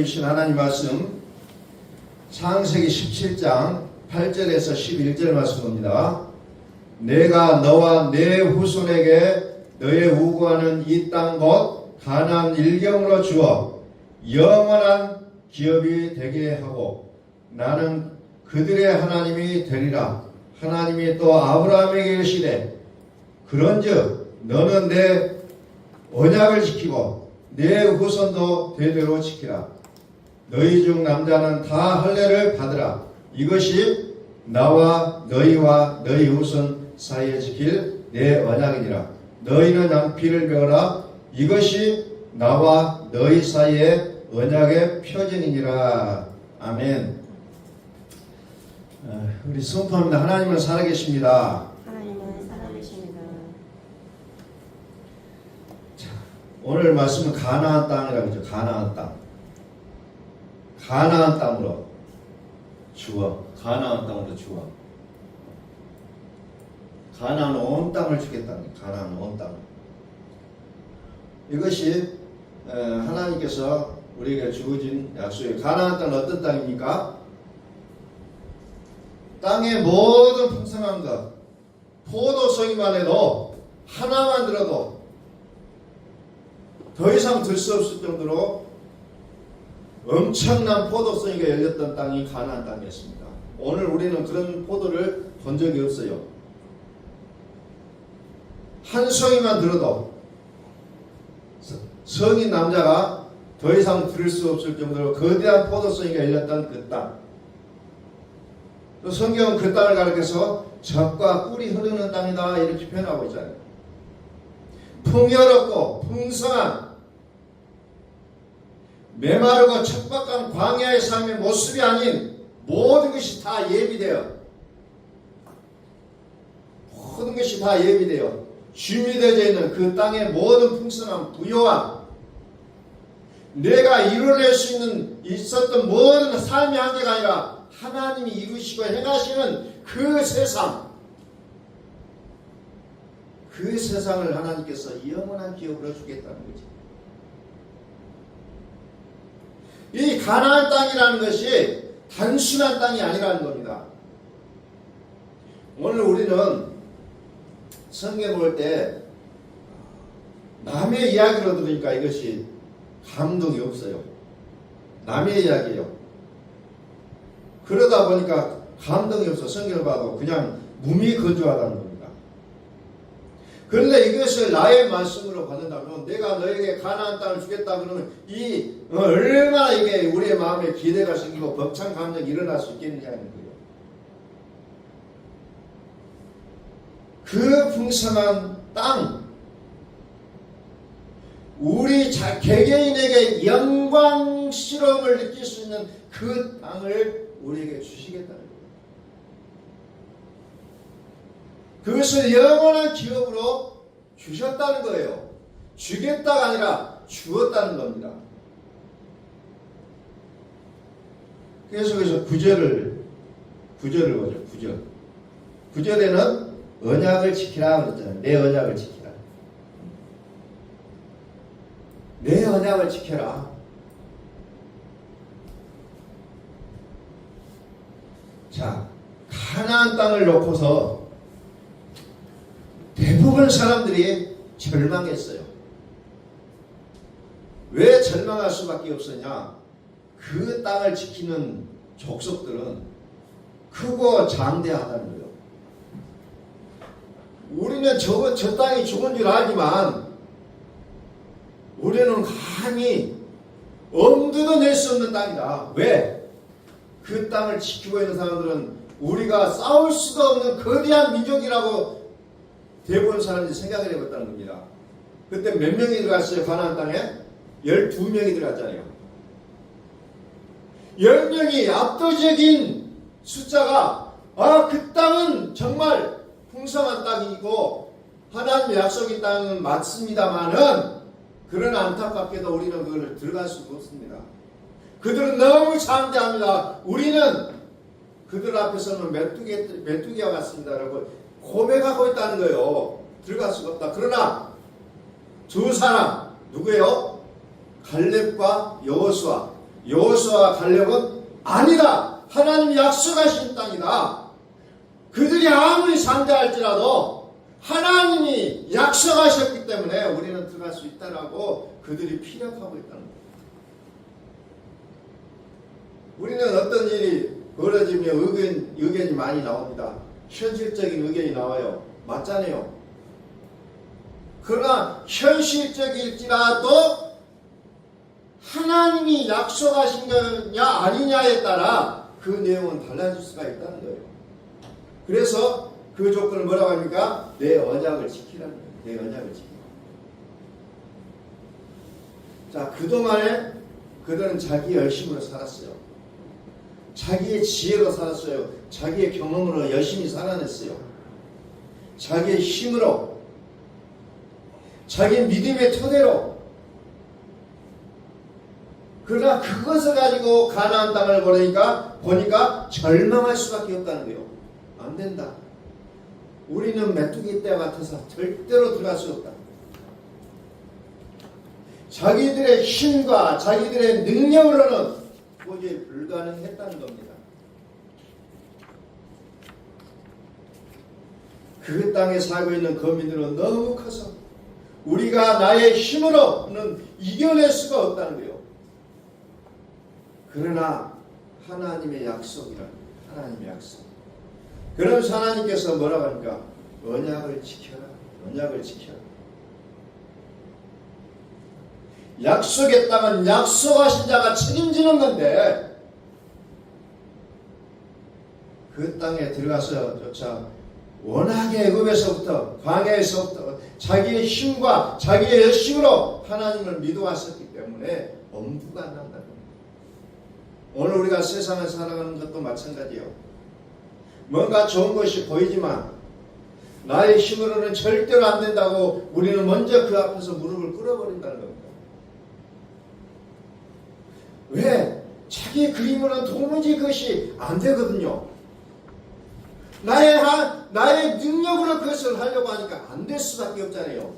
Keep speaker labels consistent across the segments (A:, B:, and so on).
A: 주신 하나님 말씀 창세기 17장 8절에서 11절 말씀입니다. 내가 너와 내 후손에게 너의 우구하는 이 땅 곧 가나안 일경으로 주어 영원한 기업이 되게 하고 나는 그들의 하나님이 되리라. 하나님이 또 아브라함에게 이르시되 그런즉 너는 내 언약을 지키고 내 후손도 대대로 지키라. 너희 중 남자는 다 할례를 받으라. 이것이 나와 너희와 너희 후손 사이에 지킬 내 언약이니라. 너희는 양피를 배우라. 이것이 나와 너희 사이의 언약의 표징이니라. 아멘. 우리 선포합니다. 하나님은 살아계십니다.
B: 하나님은 살아계십니다.
A: 오늘 말씀은 가나안 땅이라고 하죠. 가나안 땅. 가나안 땅으로 주어. 가나안 땅으로 주어. 가나안 온 땅을 주겠다는 거예요. 가나안 온 땅을. 이것이 하나님께서 우리에게 주어진 약속이에요. 가나안 땅은 어떤 땅입니까? 땅의 모든 풍성한 것, 포도송이만 해도 하나만 들어도 더 이상 들 수 없을 정도로 엄청난 포도송이가 열렸던 땅이 가나안 땅이었습니다. 오늘 우리는 그런 포도를 본 적이 없어요. 한 송이만 들어도 성인 남자가 더 이상 들을 수 없을 정도로 거대한 포도송이가 열렸던 그 땅. 또 성경은 그 땅을 가리켜서 젖과 꿀이 흐르는 땅이다 이렇게 표현하고 있잖아요. 풍요롭고 풍성한 메마르고 척박한 광야의 삶의 모습이 아닌 모든 것이 다 예비되어 준비되어져 있는 그 땅의 모든 풍성한 부요함, 내가 이뤄낼 수 있었던 모든 삶의 한계가 아니라 하나님이 이루시고 행하시는 그 세상을 하나님께서 영원한 기업으로 주겠다는 거지. 이 가나안 땅이라는 것이 단순한 땅이 아니라는 겁니다. 오늘 우리는 성경 볼 때 남의 이야기로 들으니까 이것이 감동이 없어요. 남의 이야기예요. 그러다 보니까 감동이 없어. 성경을 봐도 그냥 무미건조하다는 겁니다. 그런데 이것을 나의 말씀으로 받는다면 내가 너에게 가나안 땅을 주겠다 그러면 이 얼마나 이게 우리의 마음에 기대가 생기고 벅찬 감정이 일어날 수 있겠느냐는 거예요. 그 풍성한 땅, 우리 개개인에게 영광스러움을 느낄 수 있는 그 땅을 우리에게 주시겠다는 거예요. 그것을 영원한 기업으로 주셨다는 거예요. 주겠다가 아니라 주었다는 겁니다. 그래서 9절을 보죠. 9절에는 언약을 지키라 그랬잖아요. 내 언약을 지키라. 내 언약을 지켜라. 자, 가나안 땅을 놓고서 대부분 사람들이 절망했어요. 왜 절망할 수밖에 없었냐? 그 땅을 지키는 족속들은 크고 장대하다는 거예요. 우리는 저 땅이 좋은 줄 알지만 우리는 감히 엄두도 낼 수 없는 땅이다. 왜? 그 땅을 지키고 있는 사람들은 우리가 싸울 수가 없는 거대한 민족이라고 대부분 사람들이 생각을 해봤다는 겁니다. 그때 몇 명이 들어갔어요? 가나안 땅에? 12명이 들어갔잖아요. 10명이 압도적인 숫자가 그 땅은 정말 풍성한 땅이고 하나님의 약속의 땅은 맞습니다만은 그러나 안타깝게도 우리는 그걸 들어갈 수가 없습니다. 그들은 너무 장대합니다. 우리는 그들 앞에서는 메뚜기와 같습니다. 라고 고백하고 있다는 거예요. 들어갈 수가 없다. 그러나 두 사람 누구예요? 갈렙과 여호수아 여호수아와 갈렙은 아니다. 하나님이 약속하신 땅이다. 그들이 아무리 상대할지라도 하나님이 약속하셨기 때문에 우리는 들어갈 수 있다라고 그들이 피력하고 있다는 거예요. 우리는 어떤 일이 벌어지면 의견이 많이 나옵니다. 현실적인 의견이 나와요. 맞잖아요. 그러나 현실적일지라도 하나님이 약속하신 거냐 아니냐에 따라 그 내용은 달라질 수가 있다는 거예요. 그래서 그 조건을 뭐라고 합니까? 내 언약을 지키라는 거예요. 내 언약을 지키라. 자, 그동안에 그들은 자기 열심으로 살았어요. 자기의 지혜로 살았어요. 자기의 경험으로 열심히 살아냈어요. 자기의 힘으로, 자기 믿음의 토대로. 그러나 그것을 가지고 가나안 땅을 보니까 절망할 수밖에 없다는 거예요. 안 된다. 우리는 메뚜기 떼 같아서 절대로 들어갈 수 없다. 자기들의 힘과 자기들의 능력으로는 도저히 불가능했다는 겁니다. 그 땅에 살고 있는 거민들은 너무 커서 우리가 나의 힘으로는 이겨낼 수가 없다는 거예요. 그러나 하나님의 약속이라, 하나님의 약속. 그러면서 하나님께서 뭐라고 합니까? 언약을 지켜라. 언약을 지켜라. 약속의 땅은 약속하신 자가 책임지는 건데 그 땅에 들어가서조차 워낙에 애굽에서부터 광야에서부터 자기의 힘과 자기의 열심으로 하나님을 믿어왔었기 때문에 엄두가 안 난다는 겁니다. 오늘 우리가 세상을 살아가는 것도 마찬가지예요. 뭔가 좋은 것이 보이지만 나의 힘으로는 절대로 안 된다고 우리는 먼저 그 앞에서 무릎을 꿇어버린다는 겁니다. 왜? 자기 그림으로는 도무지 그것이 안 되거든요. 나의 능력으로 그것을 하려고 하니까 안 될 수밖에 없잖아요.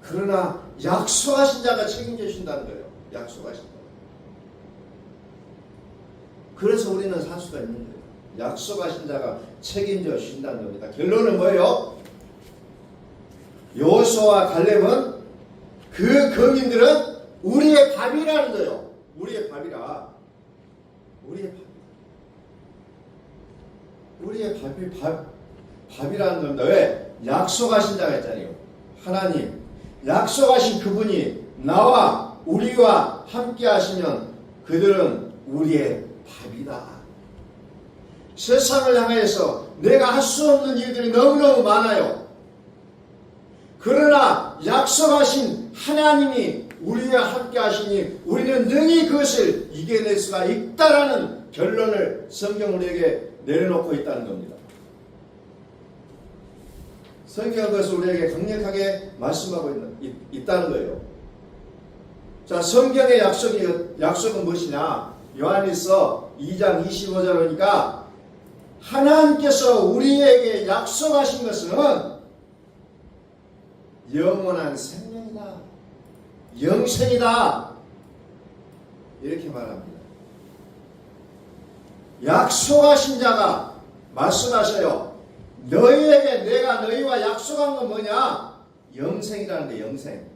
A: 그러나 약속하신 자가 책임져 주신다는 거예요. 약속하신 자. 그래서 우리는 살 수가 있는 거예요. 약속하신 자가 책임져 주신다는 겁니다. 결론은 뭐예요? 여호수아와 갈렙은 그 거민들은 우리의 밥이라는 거예요. 우리의 밥이라. 우리의 밥. 우리의 밥이라는 겁니다. 왜? 약속하신 자가 있잖아요. 하나님. 약속하신 그분이 나와 우리와 함께 하시면 그들은 우리의 밥이다. 세상을 향해서 내가 할 수 없는 일들이 너무너무 많아요. 그러나 약속하신 하나님이 우리와 함께 하시니 우리는 능히 그것을 이겨낼 수가 있다라는 결론을 성경 우리에게 내려놓고 있다는 겁니다. 성경은 그것을 우리에게 강력하게 말씀하고 있다는 거예요. 자, 성경의 약속은 무엇이냐? 요한일서 2장 25절 보니까 하나님께서 우리에게 약속하신 것은 영원한 생명이다. 영생이다. 이렇게 말합니다. 약속하신 자가 말씀하셔요. 너희에게 내가 너희와 약속한 건 뭐냐? 영생이라는 게 영생.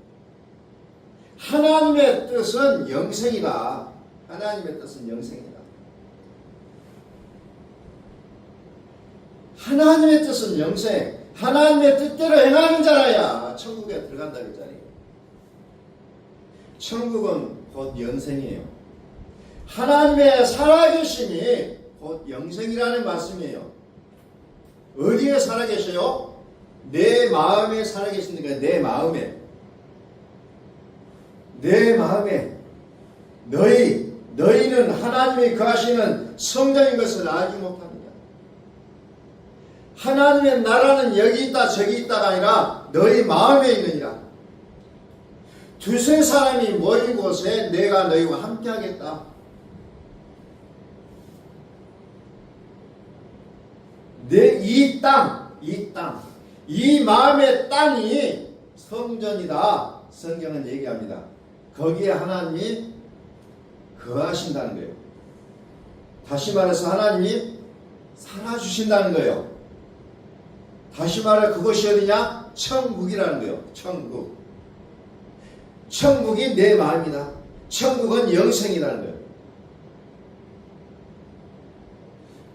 A: 하나님의 뜻은 영생이다. 하나님의 뜻은 영생이다. 하나님의 뜻은 영생. 하나님의 뜻대로 행하는 자라야 천국에 들어간다 그랬잖아요. 천국은 곧 영생이에요. 하나님의 살아계심이 곧 영생이라는 말씀이에요. 어디에 살아계셔요? 내 마음에 살아계신다니까. 내 마음에. 내 마음에. 너희는 하나님이 거하시는 성전인 것을 알지 못하느냐. 하나님의 나라는 여기 있다 저기 있다가 아니라 너희 마음에 있느니라. 두세 사람이 모인 곳에 내가 너희와 함께 하겠다. 이 땅, 이 마음의 땅이 성전이다. 성경은 얘기합니다. 거기에 하나님이 거하신다는 거예요. 다시 말해서 하나님이 살아주신다는 거예요. 다시 말해 그것이 어디냐? 천국이라는 거예요. 천국. 천국이 내 마음이다. 천국은 영생이라는 거예요.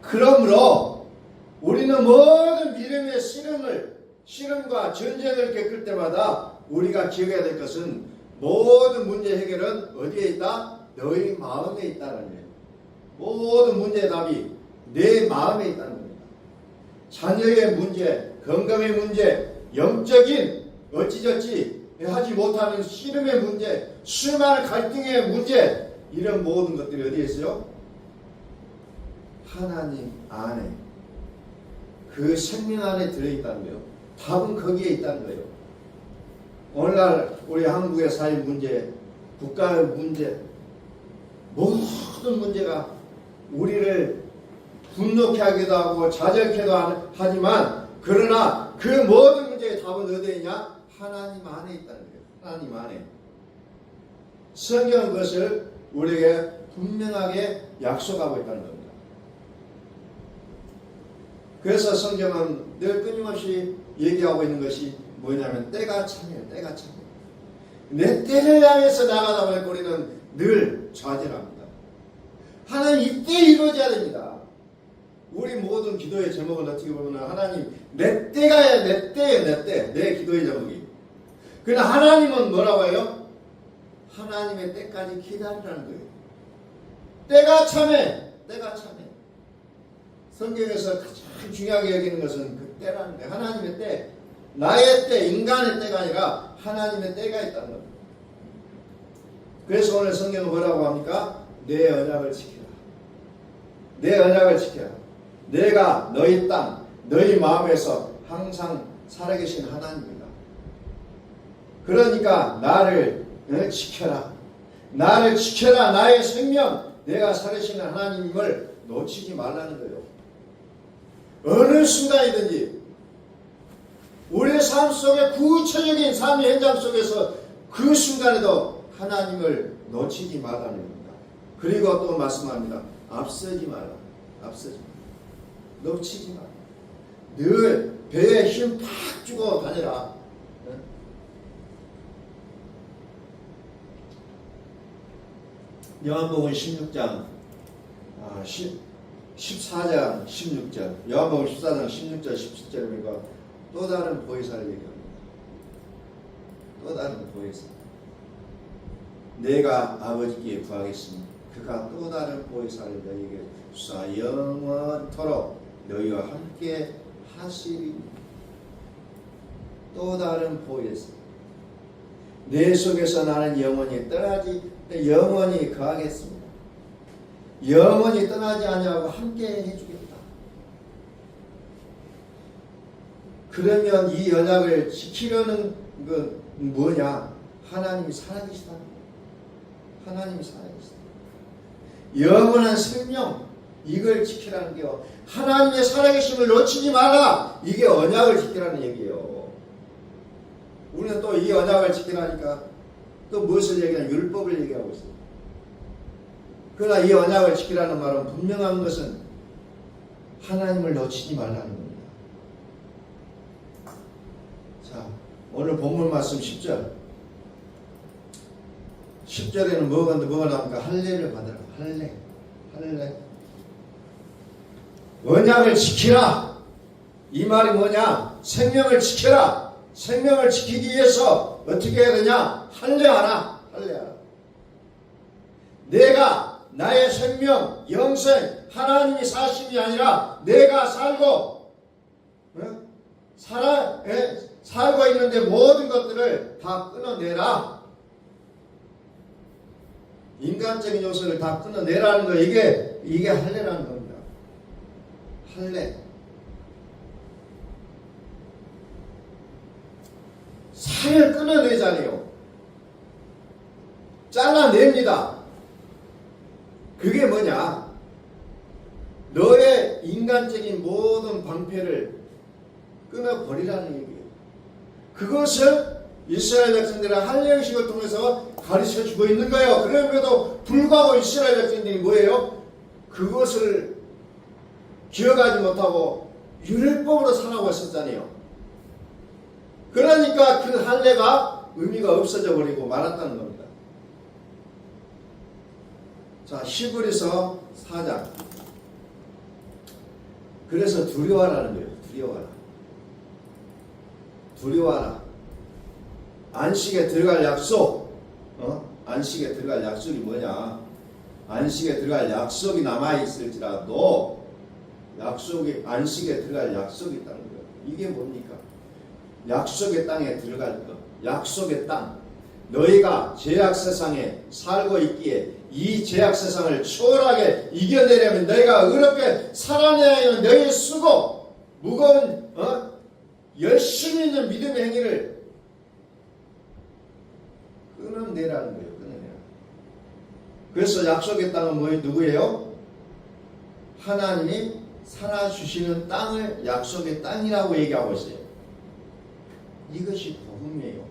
A: 그러므로 우리는 모든 믿음의 씨름과 전쟁을 겪을 때마다 우리가 기억해야 될 것은 모든 문제 해결은 어디에 있다? 너희 마음에 있다는 거예요. 모든 문제의 답이 내 마음에 있다는 겁니다. 자녀의 문제, 건강의 문제, 영적인 어찌저찌 하지 못하는 씨름의 문제, 수많은 갈등의 문제, 이런 모든 것들이 어디에 있어요? 하나님 안에, 그 생명 안에 들어있다는 거예요. 답은 거기에 있다는 거예요. 오늘날 우리 한국의 사회 문제, 국가의 문제, 모든 문제가 우리를 분노케 하기도 하고 좌절케도 하지만, 그러나 그 모든 문제의 답은 어디에 있냐? 하나님 안에 있다는 거예요. 하나님 안에. 성경은 그것을 우리에게 분명하게 약속하고 있다는 겁니다. 그래서 성경은 늘 끊임없이 얘기하고 있는 것이 뭐냐면 때가 참이에요. 때가 참. 내 때를 향해서 나가다 보니까 우리는 늘 좌절합니다. 하나님 이때 이루어져야 됩니다. 우리 모든 기도의 제목은 어떻게 보면 하나님 내 때가 내 때예요. 내 때. 내 기도의 제목이. 그러나 하나님은 뭐라고 해요? 하나님의 때까지 기다리라는 거예요. 때가 참해. 때가 참해. 성경에서 가장 중요하게 여기는 것은 그 때라는 거예요. 하나님의 때. 나의 때, 인간의 때가 아니라 하나님의 때가 있다는 겁니다. 그래서 오늘 성경은 뭐라고 합니까? 내 언약을 지켜라. 내 언약을 지켜라. 내가 너희 땅, 너희 마음에서 항상 살아계신 하나님이다. 그러니까 나를 지켜라. 나를 지켜라. 나의 생명, 내가 살아계시는 하나님을 놓치지 말라는 거예요. 어느 순간이든지 우리의 삶 속에 구체적인 삶의 현장 속에서 그 순간에도 하나님을 놓치지 말라는 겁니다. 그리고 또 말씀합니다. 앞서지 마라. 앞서지 마라. 놓치지 마라. 늘 배에 힘 팍 주고 다녀라. 요한복음 16장 14장 16절 요한복음 14장 16절 17절에 보니까 또 다른 보혜사를 얘기합니다. 또 다른 보혜사. 내가 아버지께 구하겠으니 그가 또 다른 보혜사를 너희에게 주사 영원토록 너희와 함께 하시리. 또 다른 보혜사. 내 속에서 나는 영원히 거하겠습니다. 영원히 떠나지 아니하고 함께 해주겠다. 그러면 이 언약을 지키려는 건 뭐냐? 하나님이 살아계시다. 하나님이 살아계시다. 영원한 생명, 이걸 지키라는 게요. 하나님의 살아계심을 놓치지 마라. 이게 언약을 지키라는 얘기예요. 우리는 또 이 언약을 지키라니까 또 무엇을 얘기하냐? 율법을 얘기하고 있어요. 그러나 이 언약을 지키라는 말은 분명한 것은 하나님을 놓치지 말라는 겁니다. 자, 오늘 본문 말씀 10절. 10절에는 뭐가 나옵니까? 할례를 받으라. 할례. 언약을 지키라. 이 말이 뭐냐? 생명을 지켜라. 생명을 지키기 위해서 어떻게 해야 되냐? 할례하라. 내가 나의 생명, 영생, 하나님이 사심이 아니라 내가 살고 살고 있는데 모든 것들을 다 끊어내라. 인간적인 요소를 다 끊어내라는 거, 이게 할례라는 겁니다. 할례. 살을 끊어내자니요. 잘라냅니다. 그게 뭐냐? 너의 인간적인 모든 방패를 끊어버리라는 얘기예요. 그것을 이스라엘 백성들의 할례의식을 통해서 가르쳐 주고 있는 거예요. 그럼에도 불구하고 이스라엘 백성들이 뭐예요? 그것을 기억하지 못하고 율법으로 살아오고 있었잖아요. 그러니까 그 할례가 의미가 없어져 버리고 말았다는 겁니다. 자, 히브리서 4장. 그래서 두려워하라는 거예요. 두려워하라. 두려워하라. 안식에 들어갈 약속. 안식에 들어갈 약속이 뭐냐? 안식에 들어갈 약속이 남아있을지라도 안식에 들어갈 약속이 있다는 거예요. 이게 뭡니까? 약속의 땅에 들어갈 것. 약속의 땅. 너희가 죄악 세상에 살고 있기에 이 죄악 세상을 초월하게 이겨내려면 너희가 어렵게 살아내야 하는 너희의 수고, 무거운 열심히 있는 믿음의 행위를 끊어내라는 거예요. 끊어내라. 그래서 약속의 땅은 누구예요? 하나님이 살아주시는 땅을 약속의 땅이라고 얘기하고 있어요. 이것이 복음이에요.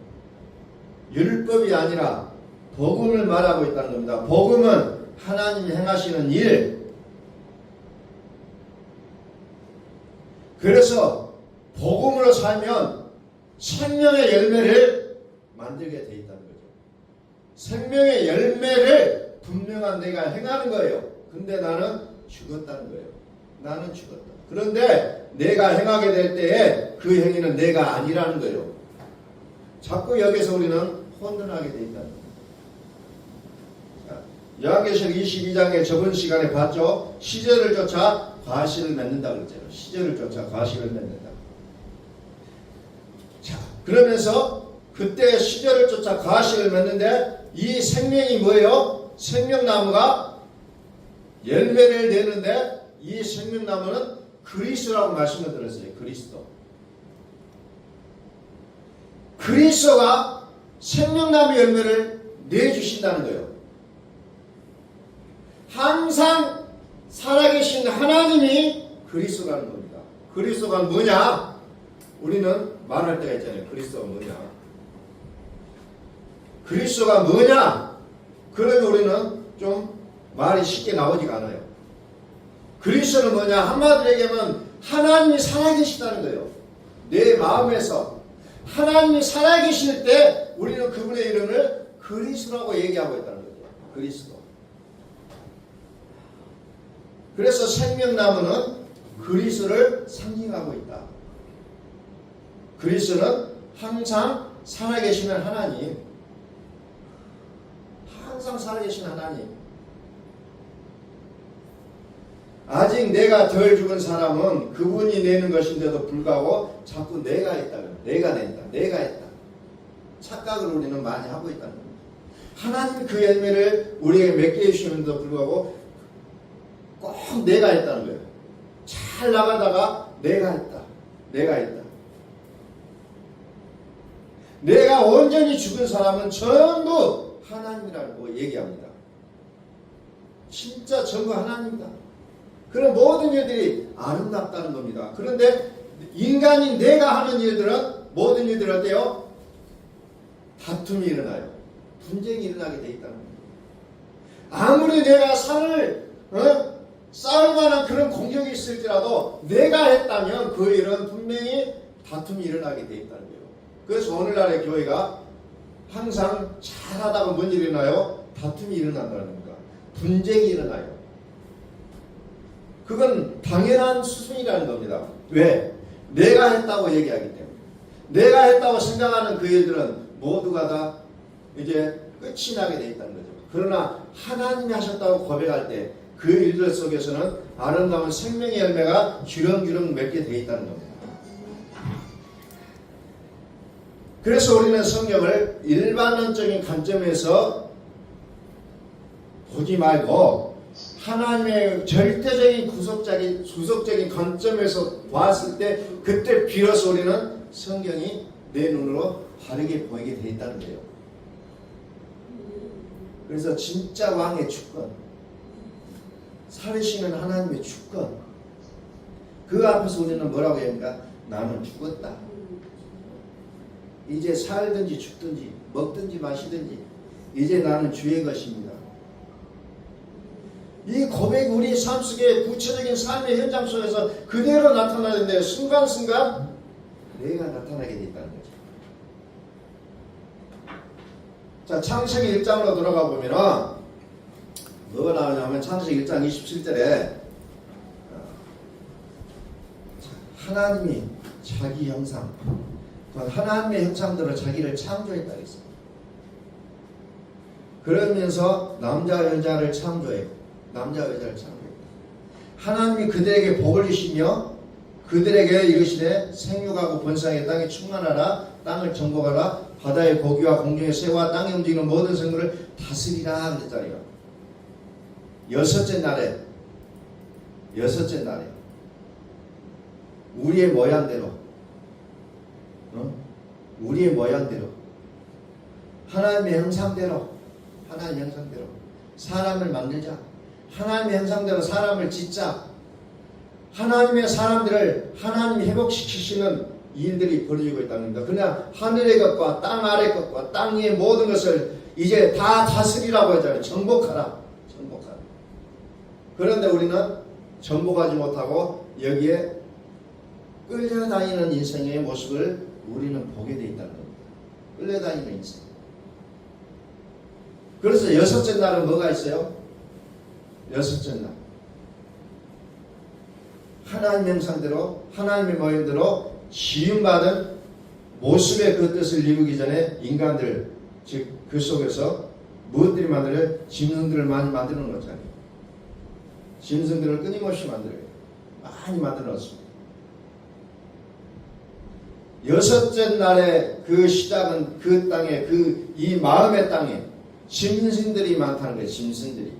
A: 율법이 아니라 복음을 말하고 있다는 겁니다. 복음은 하나님이 행하시는 일. 그래서 복음으로 살면 생명의 열매를 만들게 돼 있다는 거죠. 생명의 열매를 분명한 내가 행하는 거예요. 근데 나는 죽었다는 거예요. 나는 죽었다. 그런데 내가 행하게 될 때에 그 행위는 내가 아니라는 거예요. 자꾸 여기서 우리는 혼돈하게 돼 있다는 거예요. 요한계시록 22장에 저번 시간에 봤죠. 시절을 쫓아 과실을 맺는다 그랬잖아요. 시절을 쫓아 과실을 맺는다. 자, 그러면서 그때 시절을 쫓아 과실을 맺는데 이 생명이 뭐예요? 생명나무가 열매를 내는데 이 생명나무는 그리스도라고 말씀을 드렸어요. 그리스도. 그리스도가 생명나무 열매를 내주신다는 거예요. 항상 살아계신 하나님이 그리스도라는 겁니다. 그리스도가 뭐냐? 우리는 말할 때가 있잖아요. 그리스도가 뭐냐? 그리스도가 뭐냐? 그러면 우리는 좀 말이 쉽게 나오지가 않아요. 그리스도는 뭐냐? 한마디로 얘기하면 하나님이 살아계시다는 거예요. 내 마음에서 하나님이 살아계실 때 우리는 그분의 이름을 그리스도라고 얘기하고 있다는 거죠. 그리스도. 그래서 생명나무는 그리스도를 상징하고 있다. 그리스도는 항상 살아계시는 하나님. 항상 살아계신 하나님. 아직 내가 덜 죽은 사람은 그분이 내는 것인데도 불구하고 자꾸 내가 했다면 내가 낸다. 내가 했다. 착각을 우리는 많이 하고 있다는 겁니다. 하나님 그 열매를 우리에게 맺게 해주시는데도 불구하고 꼭 내가 했다는 거예요. 잘 나가다가 내가 했다. 내가 했다. 내가 온전히 죽은 사람은 전부 하나님이라고 얘기합니다. 진짜 전부 하나님이다. 그런 모든 일들이 아름답다는 겁니다. 그런데 인간인 내가 하는 일들은 모든 일들 어때요? 다툼이 일어나요. 분쟁이 일어나게 돼 있다는 겁니다. 아무리 내가 싸울 만한 그런 공격이 있을지라도 내가 했다면 그 일은 분명히 다툼이 일어나게 돼 있다는 거예요. 그래서 오늘날의 교회가 항상 잘하다가 뭔 일이 일어나요? 다툼이 일어난다는 겁니다. 분쟁이 일어나요. 그건 당연한 수순이라는 겁니다. 왜? 내가 했다고 얘기하기 때문에. 내가 했다고 생각하는 그 일들은 모두가 다 이제 끝이 나게 돼 있다는 거죠. 그러나 하나님이 하셨다고 고백할 때 그 일들 속에서는 아름다운 생명의 열매가 주렁주렁 맺게 돼 있다는 겁니다. 그래서 우리는 성경을 일반론적인 관점에서 보지 말고 하나님의 절대적인 구속적인 관점에서 봤을 때 그때 비로소 우리는 성경이 내 눈으로 다르게 보이게 돼 있다는 거예요. 그래서 진짜 왕의 주권, 살으시는 하나님의 주권, 그 앞에서 우리는 뭐라고 합니까? 나는 죽었다. 이제 살든지 죽든지 먹든지 마시든지 이제 나는 주의 것입니다. 이 고백이 우리 삶 속에 구체적인 삶의 현장 속에서 그대로 나타나는데 순간순간 내가 나타나게 돼 있다는 거죠. 자, 창세기 1장으로 돌아가 보면은 뭐가 나오냐면 창세기 1장 27절에 하나님이 자기 형상, 하나님의 형상대로 자기를 창조했다 그랬어요. 그러면서 남자와 여자를 창조했고 남자와 여자를 창조했다. 하나님이 그들에게 복을 주시며 그들에게 이르시되 생육하고 번성하여 땅에 충만하라 땅을 정복하라 바다의 고기와 공중의 새와 땅에 움직이는 모든 생물을 다스리라 그랬잖아요. 여섯째 날에 우리의 모양대로 우리의 모양대로 하나님의 형상대로 사람을 만들자. 하나님의 형상대로 사람을 짓자. 하나님의 사람들을 하나님이 회복시키시는 일들이 벌어지고 있다는 겁니다. 그냥 하늘의 것과 땅 아래 것과 땅 위의 모든 것을 이제 다 다스리라고 하잖아요. 정복하라. 그런데 우리는 정복하지 못하고 여기에 끌려다니는 인생의 모습을 우리는 보게 돼 있다는 겁니다. 끌려다니는 인생. 그래서 여섯째 날은 뭐가 있어요? 여섯째 날. 하나님의 형상대로 하나님의 모양대로 지음받은 모습의 그 뜻을 이루기 전에 인간들, 즉 그 속에서 무엇들이 만들어요? 짐승들을 많이 만들어 놓잖아요. 짐승들을 끊임없이 만들어요. 많이 만들어 놨습니다. 여섯째 날의 그 시작은 그 땅에, 이 마음의 땅에 짐승들이 많다는 거예요. 짐승들이.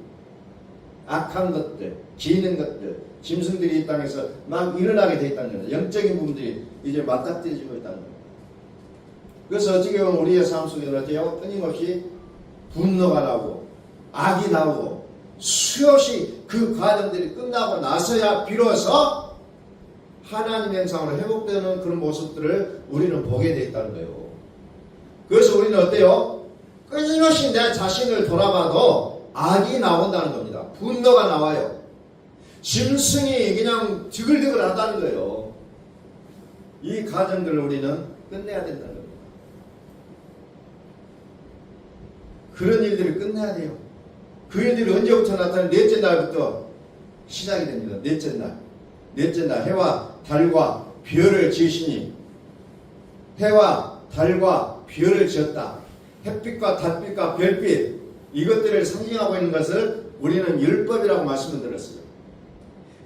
A: 악한 것들, 기는 것들, 짐승들이 이 땅에서 막 일어나게 돼 있다는 거예요. 영적인 부분들이 이제 맞닥뜨려지고 있다는 거예요. 그래서 어떻게 보면 우리의 삶 속에는 어때요? 끊임없이 분노가 나오고 악이 나오고 수없이 그 과정들이 끝나고 나서야 비로소 하나님의 형상으로 회복되는 그런 모습들을 우리는 보게 돼 있다는 거예요. 그래서 우리는 어때요? 끊임없이 내 자신을 돌아봐도 악이 나온다는 겁니다. 분노가 나와요. 짐승이 그냥 드글드글 하다는 거예요. 이 과정들을 우리는 끝내야 된다는 겁니다. 그런 일들을 끝내야 돼요. 그 일들이 언제부터 나타나요? 넷째 날부터 시작이 됩니다. 넷째 날 해와 달과 별을 지으시니 해와 달과 별을 지었다. 햇빛과 달빛과 별빛 이것들을 상징하고 있는 것을 우리는 율법이라고 말씀을 드렸어요.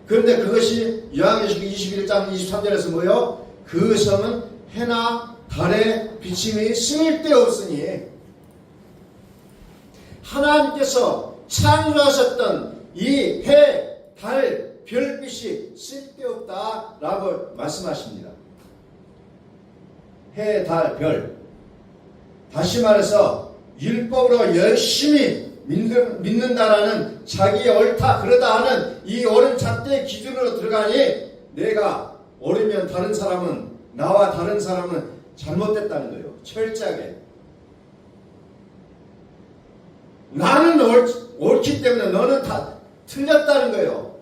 A: 그런데 그것이 요한계시록 21장 23절에서 뭐요? 그 성은 해나 달의 비침이 쓸데없으니 하나님께서 창조하셨던 이 해, 달, 별빛이 쓸데없다라고 말씀하십니다. 해, 달, 별. 다시 말해서 율법으로 열심히 믿는다라는 자기의 옳다 그러다 하는 이 옳은 잣대의 기준으로 들어가니 내가 옳으면 다른 사람은 나와 다른 사람은 잘못됐다는 거예요. 철저하게. 나는 옳기 때문에 너는 다 틀렸다는 거예요.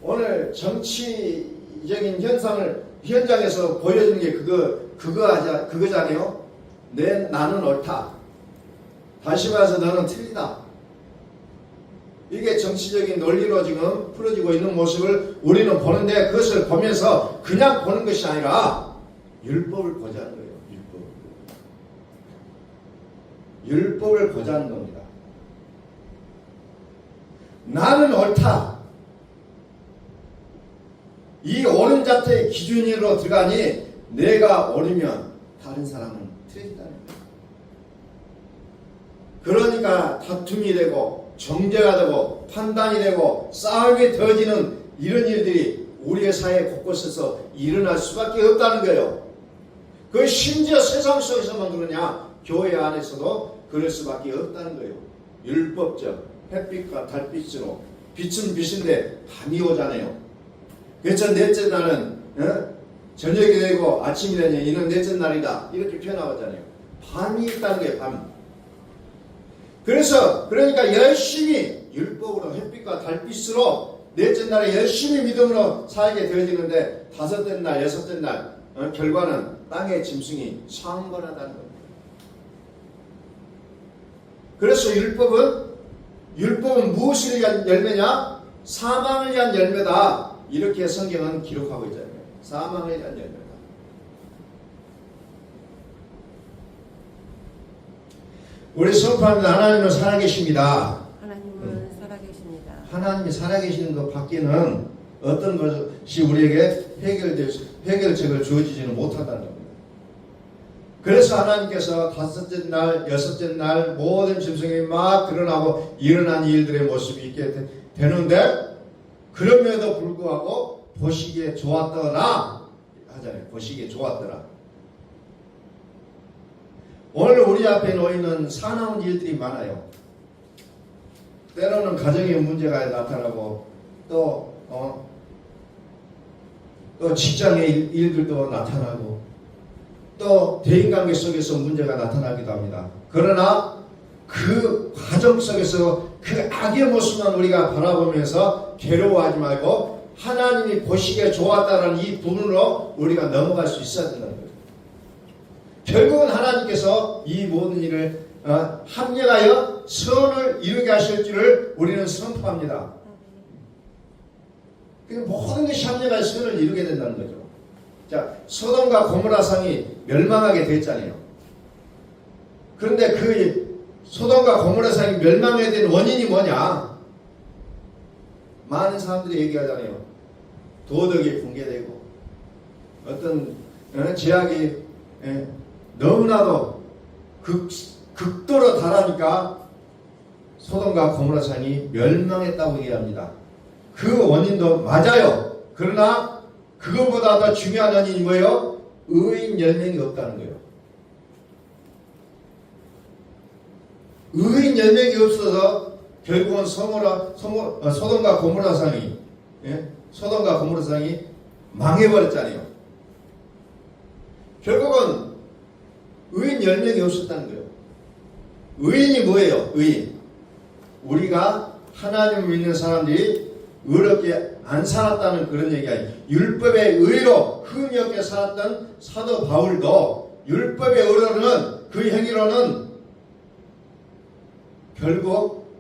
A: 오늘 정치적인 현장에서 보여주는 게 그거잖아요. 나는 옳다. 다시 말해서 너는 틀리다. 이게 정치적인 논리로 지금 풀어지고 있는 모습을 우리는 보는데 그것을 보면서 그냥 보는 것이 아니라 율법을 보자는 거예요. 율법을 보자는 겁니다. 나는 옳다. 이 옳은 자태의 기준으로 들어가니 내가 옳으면 다른 사람은 틀리다는 거예요. 그러니까 다툼이 되고 정죄가 되고 판단이 되고 싸움이 더해지는 이런 일들이 우리의 사회 곳곳에서 일어날 수밖에 없다는 거예요. 그 심지어 세상 속에서만 그러냐? 교회 안에서도 그럴 수밖에 없다는 거예요. 율법적 햇빛과 달빛으로 빛은 빛인데 밤이 오잖아요. 그래서 넷째 날은 저녁이 되고 아침이 되니 이는 넷째 날이다. 이렇게 표현하잖아요. 밤이 있다는 거예요. 밤. 그러니까 열심히 율법으로 햇빛과 달빛으로 넷째 날에 열심히 믿음으로 살게 되어지는데 다섯째 날, 여섯째 날 결과는 땅의 짐승이 창궐하다는 겁니다. 그래서 율법은 무엇을 위한 열매냐? 사망을 위한 열매다. 이렇게 성경은 기록하고 있잖아요. 사망을 위한 열매다. 우리 선포합니다. 하나님은 살아계십니다.
B: 하나님은 살아계십니다.
A: 하나님이 살아계시는 것 밖에는 어떤 것이 우리에게 해결책을 주어지지는 못한다는 겁니다. 그래서 하나님께서 다섯째 날, 여섯째 날 모든 짐승이 막 드러나고 일어난 일들의 모습이 있게 되는데 그럼에도 불구하고 보시기에 좋았더라 하잖아요. 보시기에 좋았더라. 오늘 우리 앞에 놓이는 사나운 일들이 많아요. 때로는 가정의 문제가 나타나고 또 직장의 일들도 나타나고 또 대인관계 속에서 문제가 나타나기도 합니다. 그러나 그 과정 속에서 그 악의 모습만 우리가 바라보면서 괴로워하지 말고 하나님이 보시기에 좋았다는 이 부분으로 우리가 넘어갈 수 있어야 된다는 거죠. 결국은 하나님께서 이 모든 일을 합력하여 선을 이루게 하실 줄을 우리는 선포합니다. 모든 것이 합력하여 선을 이루게 된다는 거죠. 자, 소돔과 고모라 성이 멸망하게 됐잖아요. 그런데 그 소돔과 고모라 성이 멸망하게 된 원인이 뭐냐? 많은 사람들이 얘기하잖아요. 도덕이 붕괴되고 어떤 제약이 너무나도 극도로 달하니까 소돔과 고모라 성이 멸망했다고 얘기합니다. 그 원인도 맞아요. 그러나 그것보다 더 중요한 원인이 뭐예요? 의인 10명이 없다는 거예요. 의인 10명이 없어서 결국은 소돔과 고모라 성이 망해버렸잖아요. 결국은 의인 10명이 없었다는 거예요. 의인이 뭐예요? 의인. 우리가 하나님을 믿는 사람들이 의롭게 안 살았다는 그런 얘기가 아니에요. 율법의 의로 흠이 없게 살았던 사도 바울도 율법의 의로는 그 행위로는 결국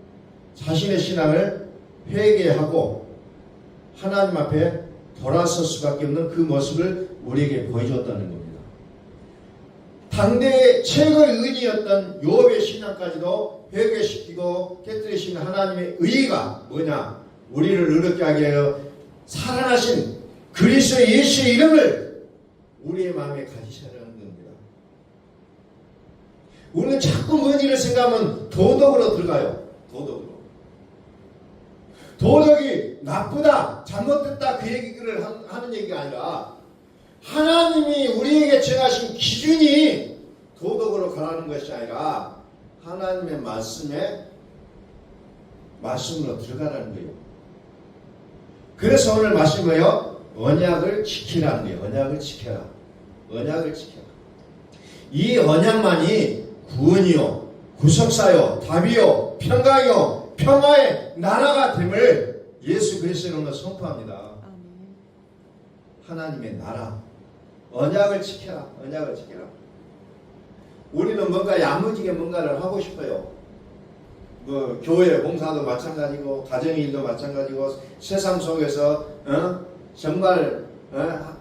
A: 자신의 신앙을 회개하고 하나님 앞에 돌아설 수밖에 없는 그 모습을 우리에게 보여줬다는 겁니다. 당대의 최고의 의인이었던 욥의 신앙까지도 회개시키고 깨뜨리신 하나님의 의의가 뭐냐? 우리를 의롭게 하게 하여 살아나신 그리스도 예수의 이름을 우리의 마음에 가지셔야 하는 겁니다. 우리는 자꾸 뭔 일을 생각하면 도덕으로 들어가요. 도덕이 나쁘다, 잘못됐다 그 얘기를 하는 얘기가 아니라 하나님이 우리에게 정하신 기준이 도덕으로 가라는 것이 아니라 하나님의 말씀으로 들어가라는 거예요. 그래서 오늘 말씀 뭐예요? 언약을 지키라는 거예요. 언약을 지켜라. 이 언약만이 구원이요, 구속사요, 답이요, 평강이요, 평화의 나라가 됨을 예수 그리스도로 선포합니다. 하나님의 나라, 언약을 지켜라. 우리는 뭔가 야무지게 뭔가를 하고 싶어요. 교회 봉사도 마찬가지고 가정의 일도 마찬가지고 세상 속에서 정말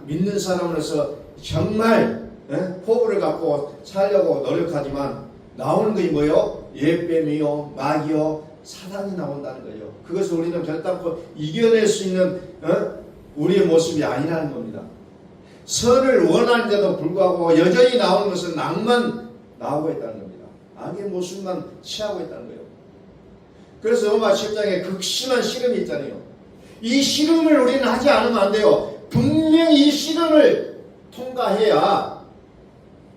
A: 믿는 사람으로서 정말 포부를 갖고 살려고 노력하지만 나오는 것이 뭐요? 예뱀이요, 마귀요, 사단이 나온다는 거예요. 그것을 우리는 결단코 이겨낼 수 있는 우리의 모습이 아니라는 겁니다. 선을 원하는데도 불구하고 여전히 나오는 것은 악만 나오고 있다는 겁니다. 악의 모습만 취하고 있다는 거예요. 그래서 로마 10장에 극심한 시름이 있잖아요. 이 시름을 우리는 하지 않으면 안 돼요. 분명히 이 시름을 통과해야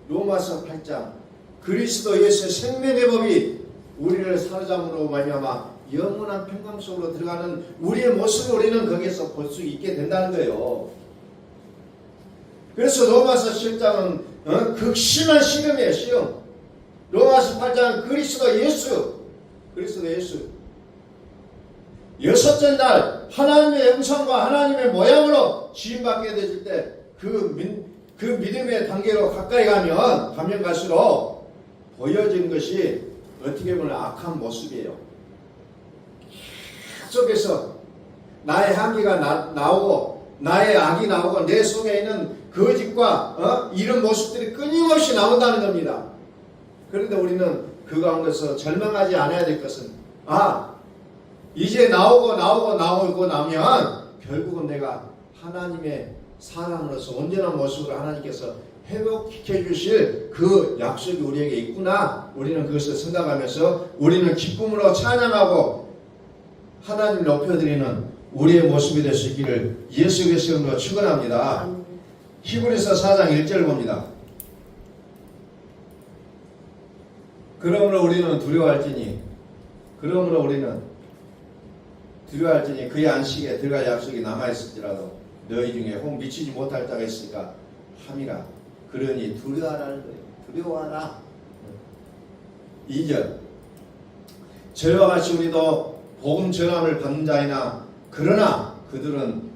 A: 로마서 8장 그리스도 예수의 생명의 법이 우리를 사로잡음으로 말미암아 영원한 평강 속으로 들어가는 우리의 모습을 우리는 거기에서 볼 수 있게 된다는 거예요. 그래서 로마서 7장은 극심한 시험이에요. 시험. 로마서 8장은 그리스도 예수. 여섯째 날 하나님의 형상과 하나님의 모양으로 지음받게 되실 때 그 믿음의 단계로 가까이 가면 갈수록 보여지는 것이 어떻게 보면 악한 모습이에요. 속에서 나의 한계가 나오고 나의 악이 나오고 내 속에 있는 거짓과 이런 모습들이 끊임없이 나온다는 겁니다. 그런데 우리는 그 가운데서 절망하지 않아야 될 것은 이제 나오고 나면 결국은 내가 하나님의 사람으로서 온전한 모습으로 하나님께서 회복시켜 주실 그 약속이 우리에게 있구나. 우리는 그것을 생각하면서 우리는 기쁨으로 찬양하고 하나님을 높여드리는 우리의 모습이 될 수 있기를 예수 그리스도의 이름으로 축원합니다. 히브리서 4장 1절 봅니다. 그러므로 우리는 두려워할지니 그의 안식에 들어갈 약속이 남아있을지라도 너희 중에 혹 미치지 못할 자가 있으니까 함이라. 그러니 두려워하라는 거예요. 두려워하라. 2절 저와 같이 우리도 복음 전함을 받는 자이나 그러나 그들은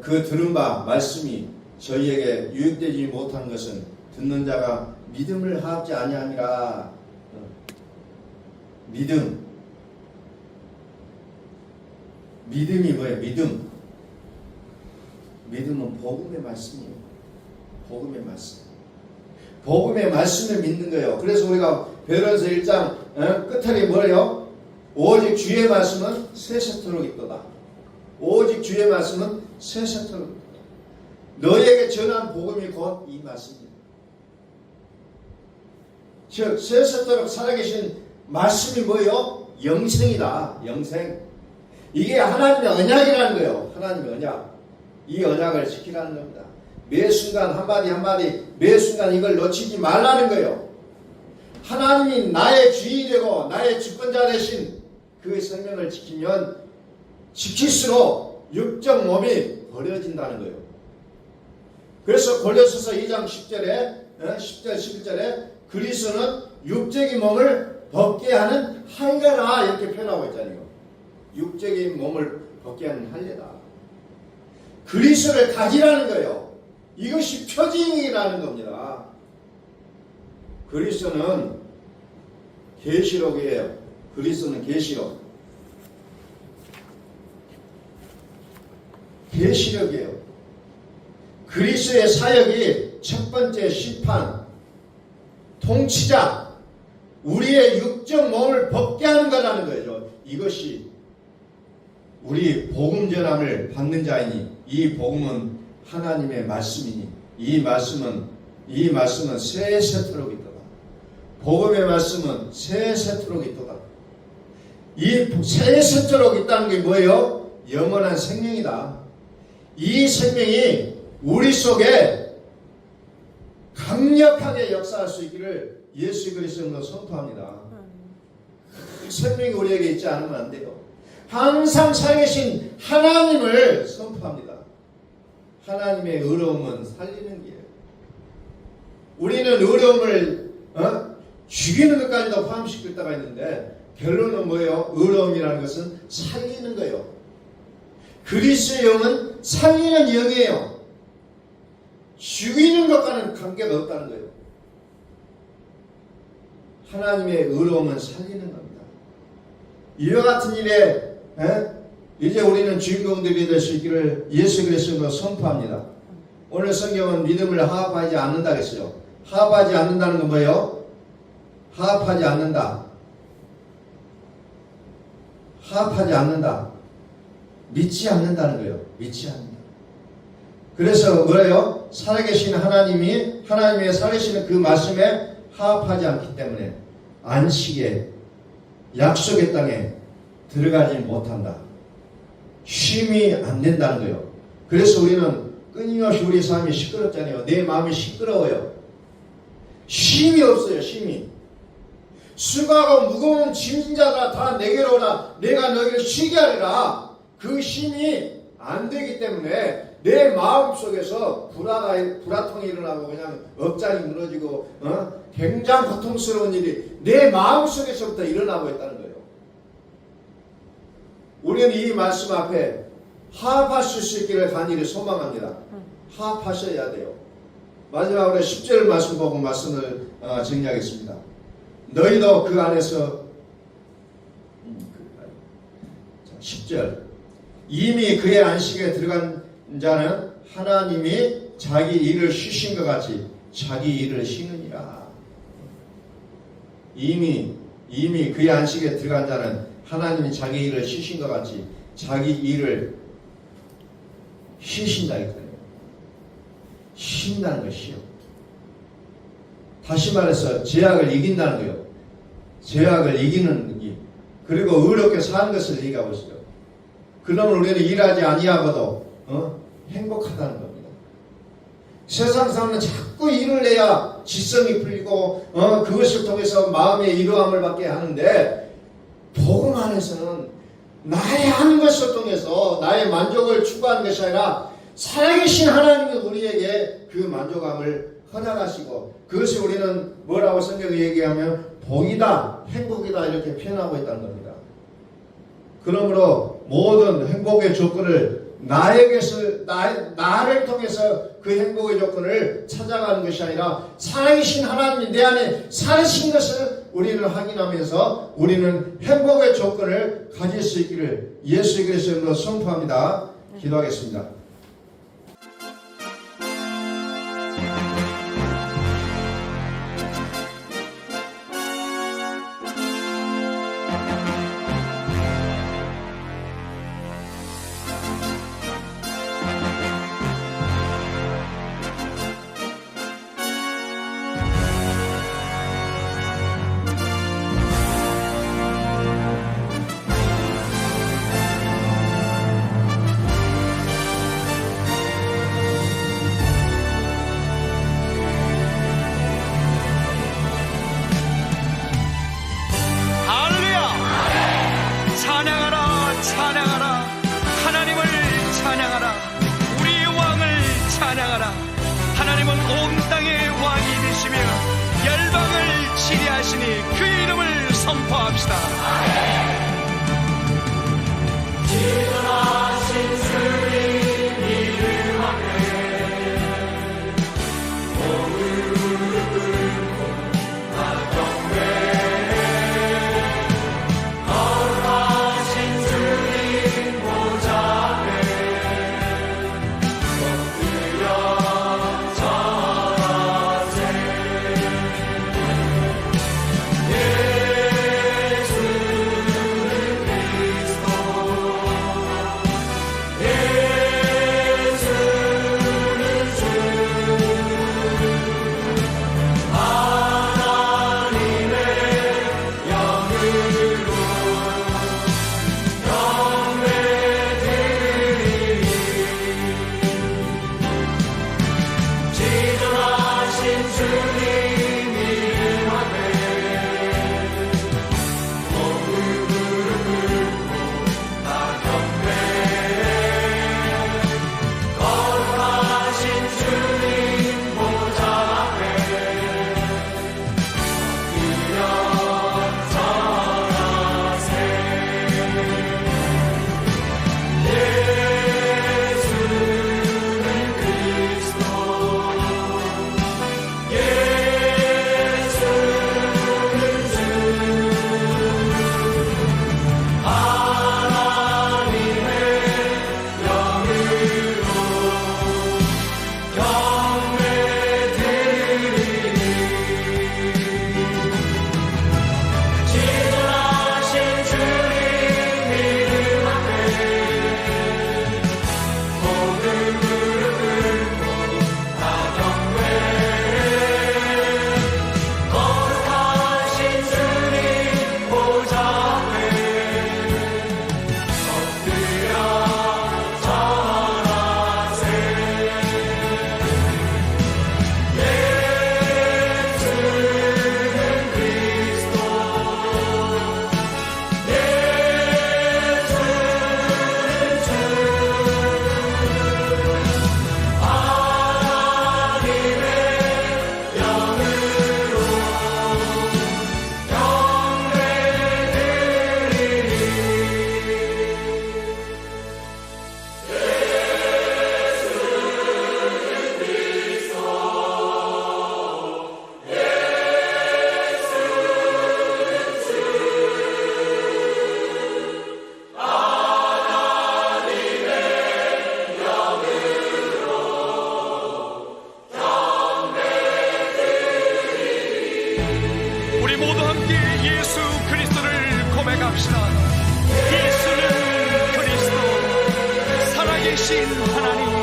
A: 그 들은 바 말씀이 저희에게 유익되지 못한 것은 듣는 자가 믿음을 하지 아니함이라. 믿음이 뭐예요? 믿음은 복음의 말씀이에요. 복음의 말씀을 믿는 거예요. 그래서 우리가 베드로전서 1장 끝에 뭐예요? 오직 주의 말씀은 세세토록 있도다. 오직 주의 말씀은 세세토록 있도다. 너에게 전한 복음이 곧 이 말씀입니다. 즉 세세토록 살아계신 말씀이 뭐예요? 영생이다. 영생. 이게 하나님의 언약이라는 거예요. 하나님의 언약. 이 언약을 지키라는 겁니다. 매 순간 한마디 매 순간 이걸 놓치지 말라는 거예요. 하나님이 나의 주인이 되고 나의 주권자 되신 그 생명을 지키면 지킬수록 육적 몸이 버려진다는 거예요. 그래서 골로새서 2장 10절 11절에 그리스도는 육적인 몸을 벗게 하는 할례라 이렇게 표현하고 있잖아요. 육적인 몸을 벗게 하는 할례다. 그리스도를 가지라는 거예요. 이것이 표징이라는 겁니다. 그리스도는 계시록이에요. 그리스도는 계시록이에요. 그리스도의 사역이 첫 번째 심판, 통치자, 우리의 육적 몸을 벗게 하는 거라는 거예요. 이것이 우리 복음 전함을 받는 자이니 이 복음은 하나님의 말씀이니 이 말씀은 세세토록 있도다. 복음의 말씀은 세세토록 있도다. 이 세세토록 있다는 게 뭐예요? 영원한 생명이다. 이 생명이 우리 속에 강력하게 역사할 수 있기를 예수 그리스도로 선포합니다. 생명이 우리에게 있지 않으면 안 돼요. 항상 살아계신 하나님을 선포합니다. 하나님의 의로움은 살리는 길이에요. 우리는 의로움을 죽이는 것까지도 포함시킬 때가 있는데 결론은 뭐예요? 의로움이라는 것은 살리는 거예요. 그리스도의 영은 살리는 영이에요. 죽이는 것과는 관계가 없다는 거예요. 하나님의 의로움은 살리는 겁니다. 이와 같은 일에 이제 우리는 주인공들이 될 수 있기를 예수 그리스도로 선포합니다. 오늘 성경은 믿음을 화합하지 않는다 그랬어요. 화합하지 않는다는 건 뭐예요? 화합하지 않는다. 믿지 않는다는 거예요. 믿지 않는다. 그래서 뭐예요? 살아계신 하나님의 살아계시는 그 말씀에 화합하지 않기 때문에 안식의 약속의 땅에 들어가지 못한다. 쉼이 안 된다는 거예요. 그래서 우리는 끊임없이 우리 삶이 시끄럽잖아요. 내 마음이 시끄러워요. 쉼이 없어요. 쉼이. 수고하고 무거운 짐진 자들아 다 내게로 오라. 내가 너희를 쉬게 하리라. 그 쉼이 안 되기 때문에 내 마음속에서 불화통이 일어나고 그냥 억장이 무너지고 굉장히 고통스러운 일이 내 마음속에서부터 일어나고 있다는 거예요. 우리는 이 말씀 앞에 화합하실 수 있기를 간절히 소망합니다. 화합하셔야 돼요. 마지막으로 10절 말씀 보고 말씀을 정리하겠습니다. 너희도 그 안에서 10절 이미 그의 안식에 들어간 자는 하나님이 자기 일을 쉬신 것 같이 자기 일을 쉬느니라. 이미 그의 안식에 들어간 자는 하나님이 자기 일을 쉬신 것 같이 자기 일을 쉬신다 했거든요. 쉰다는 것이요. 다시 말해서 죄악을 이긴다는 거예요. 죄악을 이기는 일. 그리고 의롭게 사는 것을 얘기하고 있어요. 그러면 우리는 일하지 아니하고도 행복하다는 겁니다. 세상 사람은 자꾸 일을 해야 지성이 풀리고 그것을 통해서 마음의 이루함을 받게 하는데 복음 안에서는 나의 하는 것을 통해서 나의 만족을 추구하는 것이 아니라 살아계신 하나님이 우리에게 그 만족함을 허락하시고 그것이 우리는 뭐라고 성경이 얘기하면 복이다, 행복이다 이렇게 표현하고 있다는 겁니다. 그러므로 모든 행복의 조건을 나를 통해서 그 행복의 조건을 찾아가는 것이 아니라 살아계신 하나님이 내 안에 살으신 것을 우리는 확인하면서 우리는 행복의 조건을 가질 수 있기를 예수 그리스도로 선포합니다. 기도하겠습니다.
C: 하나님은 온 땅의 왕이 되시며 열방을 치리하시니 그 이름을 선포합시다. 지존하신 주님 이름 앞에 무릎 꿇고 나경배 거룩하신 주님 보좌 함께 예수 그리스도를 고백합시다. 예수는 그리스도, 살아계신 하나님,